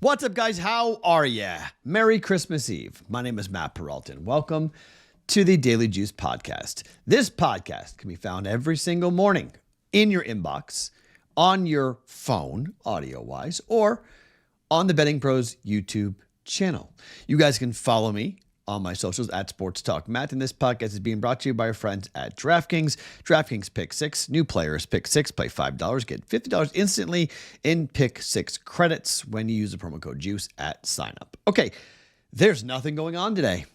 What's up, guys? How are ya? Merry Christmas Eve. My name is Matt Peralta. Welcome to the Daily Juice Podcast. This podcast can be found every single morning in your inbox, on your phone, audio-wise, or on the BettingPros YouTube channel. You guys can follow me on my socials at Sports Talk Matt, and this podcast is being brought to you by our friends at DraftKings. DraftKings Pick 6, new players Pick 6, play $5, get $50 instantly in Pick 6 credits when you use the promo code JUICE at signup. Okay, there's nothing going on today.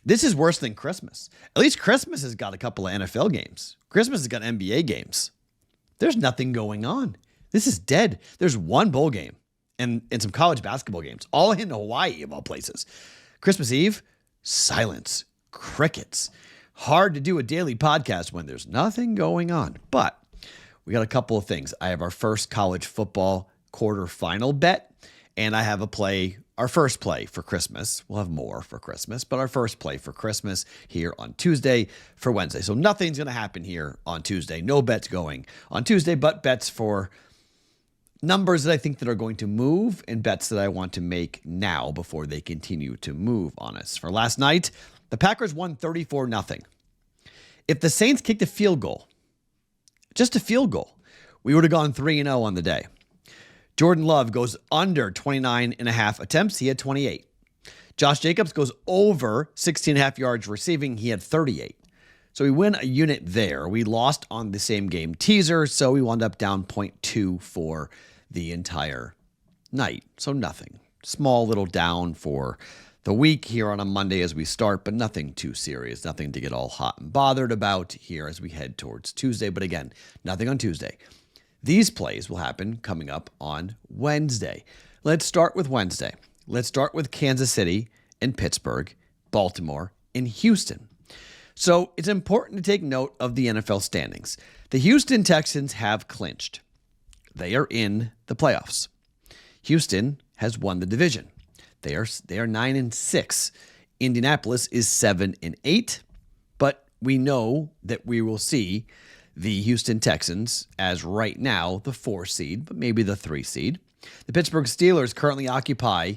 This is worse than Christmas. At least Christmas has got a couple of NFL games. Christmas has got NBA games. There's nothing going on. This is dead. There's one bowl game and some college basketball games, all in Hawaii of all places. Christmas Eve, silence, crickets. Hard to do a daily podcast when there's nothing going on. But we got a couple of things. I have our first college football quarterfinal bet, and I have our first play for Christmas. We'll have more for Christmas, but our first play for Christmas here on Tuesday for Wednesday. So nothing's going to happen here on Tuesday. No bets going on Tuesday, but bets for numbers that I think that are going to move and bets that I want to make now before they continue to move on us. For last night, the Packers won 34-0. If the Saints kicked a field goal, just a field goal, we would have gone 3-0 on the day. Jordan Love goes under 29.5 attempts. He had 28. Josh Jacobs goes over 16.5 yards receiving. He had 38. So we win a unit there. We lost on the same game teaser, so we wound up down 0.2 for the entire night. So nothing. Small little down for the week here on a Monday as we start, but nothing too serious. Nothing to get all hot and bothered about here as we head towards Tuesday. But again, nothing on Tuesday. These plays will happen coming up on Wednesday. Let's start with Wednesday. Let's start with Kansas City and Pittsburgh, Baltimore, and Houston. So it's important to take note of the NFL standings. The Houston Texans have clinched. They are in the playoffs. Houston has won the division. They are 9-6. Indianapolis is 7-8. But we know that we will see the Houston Texans as right now the 4 seed, but maybe the 3 seed. The Pittsburgh Steelers currently occupy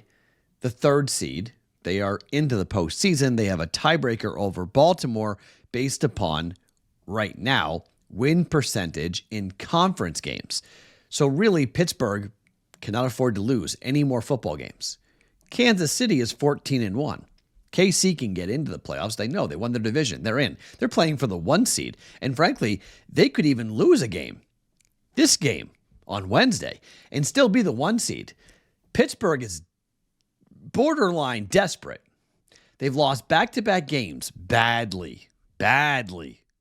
the 3rd seed. They are into the postseason. They have a tiebreaker over Baltimore based upon, right now, win percentage in conference games. So really, Pittsburgh cannot afford to lose any more football games. Kansas City is 14-1. KC can get into the playoffs. They know they won their division. They're in. They're playing for the 1 seed. And frankly, they could even lose a game, this game on Wednesday, and still be the 1 seed. Pittsburgh is borderline desperate. They've lost back-to-back games badly.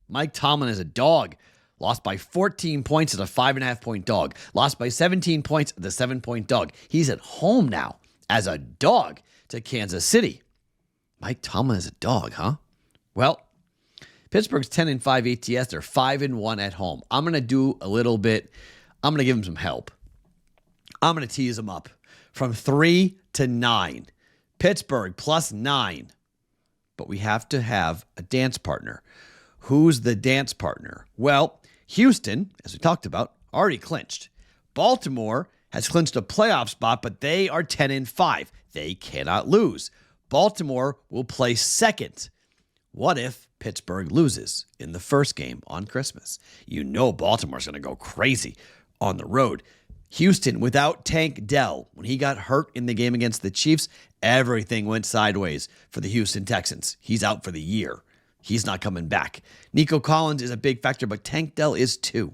Mike Tomlin is a dog. Lost by 14 points as a 5.5-point dog. Lost by 17 points as a 7-point dog. He's at home now as a dog to Kansas City. Mike Tomlin is a dog, huh? Well, Pittsburgh's 10-5 ATS. They're 5-1 at home. I'm going to do a little bit. I'm going to give them some help. I'm going to tease them up from 3 to 9. Pittsburgh plus 9. But we have to have a dance partner. Who's the dance partner? Well, Houston, as we talked about, already clinched. Baltimore has clinched a playoff spot, but they are 10-5. They cannot lose. Baltimore will play second. What if Pittsburgh loses in the first game on Christmas? You know Baltimore's going to go crazy on the road. Houston, without Tank Dell, when he got hurt in the game against the Chiefs, everything went sideways for the Houston Texans. He's out for the year. He's not coming back. Nico Collins is a big factor, but Tank Dell is too.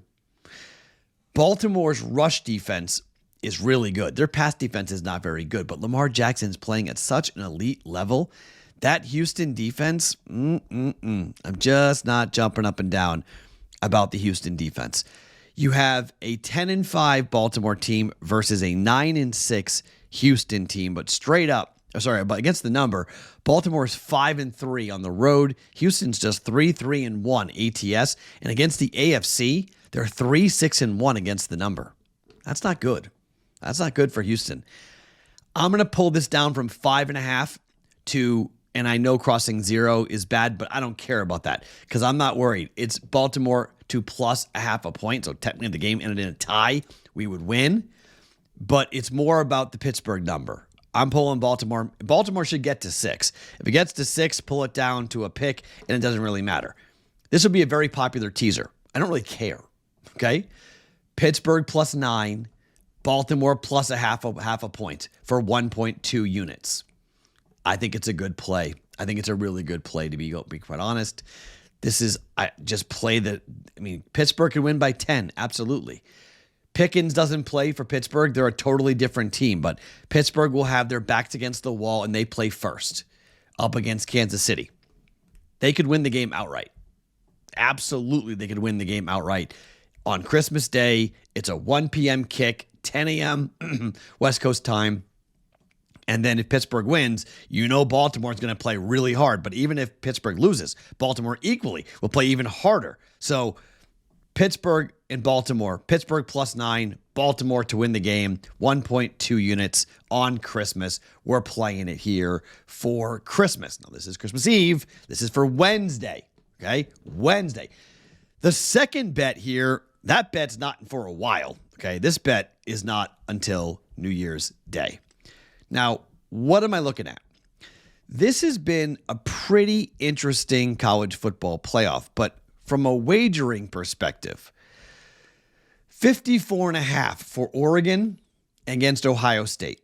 Baltimore's rush defense is really good. Their pass defense is not very good, but Lamar Jackson's playing at such an elite level. That Houston defense, I'm just not jumping up and down about the Houston defense. You have a 10-5 Baltimore team versus a 9-6 Houston team, but but against the number, Baltimore's 5-3 on the road. Houston's just 3-1 ATS, and against the AFC, they're 3-6-1 against the number. That's not good. That's not good for Houston. I'm going to pull this down from 5.5 to, and I know crossing 0 is bad, but I don't care about that because I'm not worried. It's Baltimore to plus 0.5 point. So technically the game ended in a tie. We would win. but it's more about the Pittsburgh number. I'm pulling Baltimore. Baltimore should get to 6. If it gets to 6, pull it down to a pick, and it doesn't really matter. This would be a very popular teaser. I don't really care, okay? Pittsburgh plus 9, Baltimore plus a half a point for 1.2 units. I think it's a good play. I think it's a really good play, to be quite honest. Pittsburgh could win by 10, absolutely. Pickens doesn't play for Pittsburgh. They're a totally different team, but Pittsburgh will have their backs against the wall, and they play first up against Kansas City. They could win the game outright. Absolutely, they could win the game outright. On Christmas Day, it's a 1 p.m. kick, 10 a.m. West Coast time. And then if Pittsburgh wins, Baltimore is going to play really hard. But even if Pittsburgh loses, Baltimore equally will play even harder. So Pittsburgh and Baltimore, Pittsburgh plus 9, Baltimore to win the game, 1.2 units on Christmas. We're playing it here for Christmas. Now, this is Christmas Eve. This is for Wednesday, okay? Wednesday. The second bet here, that bet's not for a while, okay? This bet is not until New Year's Day. Now, what am I looking at? This has been a pretty interesting college football playoff, but from a wagering perspective, 54.5 for Oregon against Ohio State.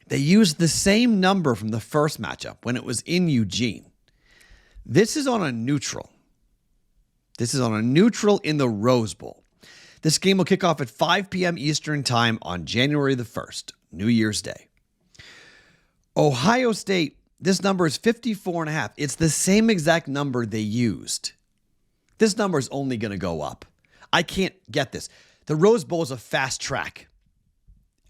They used the same number from the first matchup when it was in Eugene. This is on a neutral. This is on a neutral in the Rose Bowl. This game will kick off at 5 p.m. Eastern Time on January the 1st, New Year's Day. Ohio State, this number is 54.5. It's the same exact number they used. This number is only going to go up. I can't get this. The Rose Bowl is a fast track.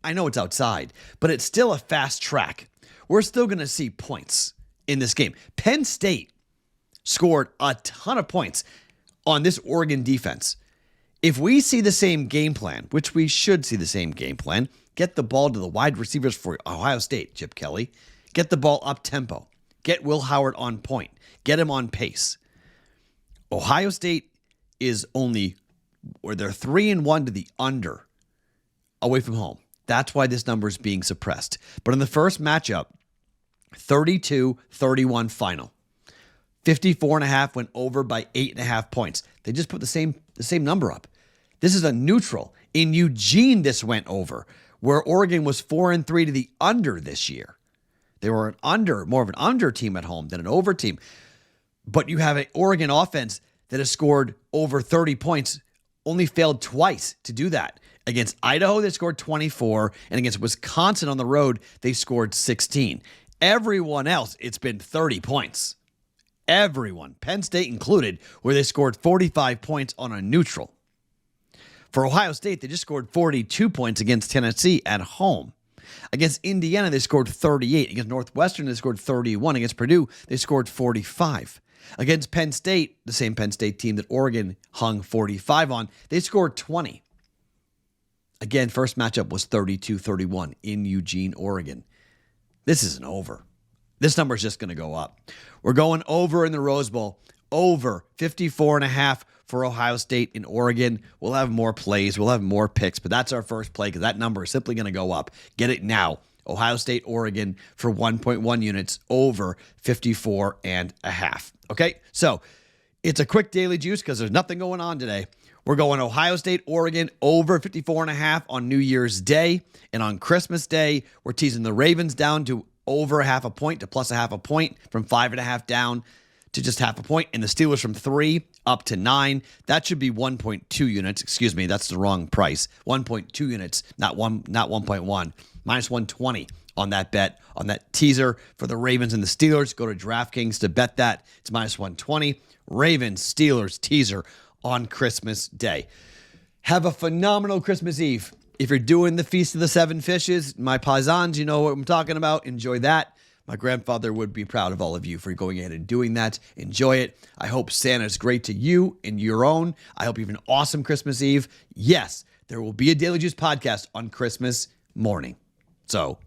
I know it's outside, but it's still a fast track. We're still going to see points in this game. Penn State scored a ton of points on this Oregon defense. If we see the same game plan, which we should see the same game plan, get the ball to the wide receivers for Ohio State, Chip Kelly. Get the ball up tempo. Get Will Howard on point. Get him on pace. Ohio State is they're 3-1 to the under away from home. That's why this number is being suppressed. But in the first matchup, 32-31 final. 54.5 went over by 8.5 points. They just put the same number up. This is a neutral. In Eugene, this went over, where Oregon was 4-3 to the under this year. They were more of an under team at home than an over team. But you have an Oregon offense that has scored over 30 points, only failed twice to do that. Against Idaho, they scored 24, and against Wisconsin on the road, they scored 16. Everyone else, it's been 30 points. Everyone, Penn State included, where they scored 45 points on a neutral. For Ohio State, they just scored 42 points against Tennessee at home. Against Indiana, they scored 38. Against Northwestern, they scored 31. Against Purdue, they scored 45. Against Penn State, the same Penn State team that Oregon hung 45 on, they scored 20. Again, first matchup was 32-31 in Eugene, Oregon. This isn't over. This number is just going to go up. We're going over in the Rose Bowl, over 54.5 for Ohio State in Oregon. We'll have more plays. We'll have more picks, but that's our first play because that number is simply going to go up. Get it now. Ohio State, Oregon for 1.1 units over 54.5. Okay, so it's a quick daily juice because there's nothing going on today. We're going Ohio State, Oregon over 54.5 on New Year's Day. And on Christmas Day, we're teasing the Ravens down to over a half a point to plus a half a point, from 5.5 down to just half a point, and the Steelers from 3 up to 9. That should be 1.2 units. Excuse me, that's the wrong price. 1.2 units, not 1.1. Minus 120 on that bet, on that teaser for the Ravens and the Steelers. Go to DraftKings to bet that. It's minus 120. Ravens, Steelers teaser on Christmas Day. Have a phenomenal Christmas Eve. If you're doing the Feast of the Seven Fishes, my paisans, you know what I'm talking about. Enjoy that. My grandfather would be proud of all of you for going ahead and doing that. Enjoy it. I hope Santa's great to you and your own. I hope you have an awesome Christmas Eve. Yes, there will be a Daily Juice podcast on Christmas morning. So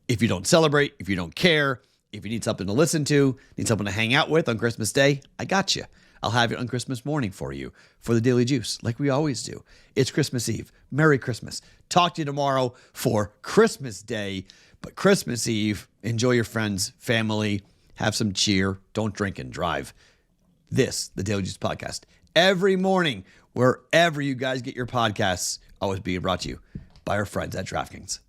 if you don't celebrate, if you don't care, if you need something to listen to, need someone to hang out with on Christmas Day, I got you. I'll have it on Christmas morning for you for the Daily Juice, like we always do. It's Christmas Eve. Merry Christmas. Talk to you tomorrow for Christmas Day. But Christmas Eve, enjoy your friends, family, have some cheer. Don't drink and drive. This, the Daily Juice Podcast, every morning, wherever you guys get your podcasts, always being brought to you by our friends at DraftKings.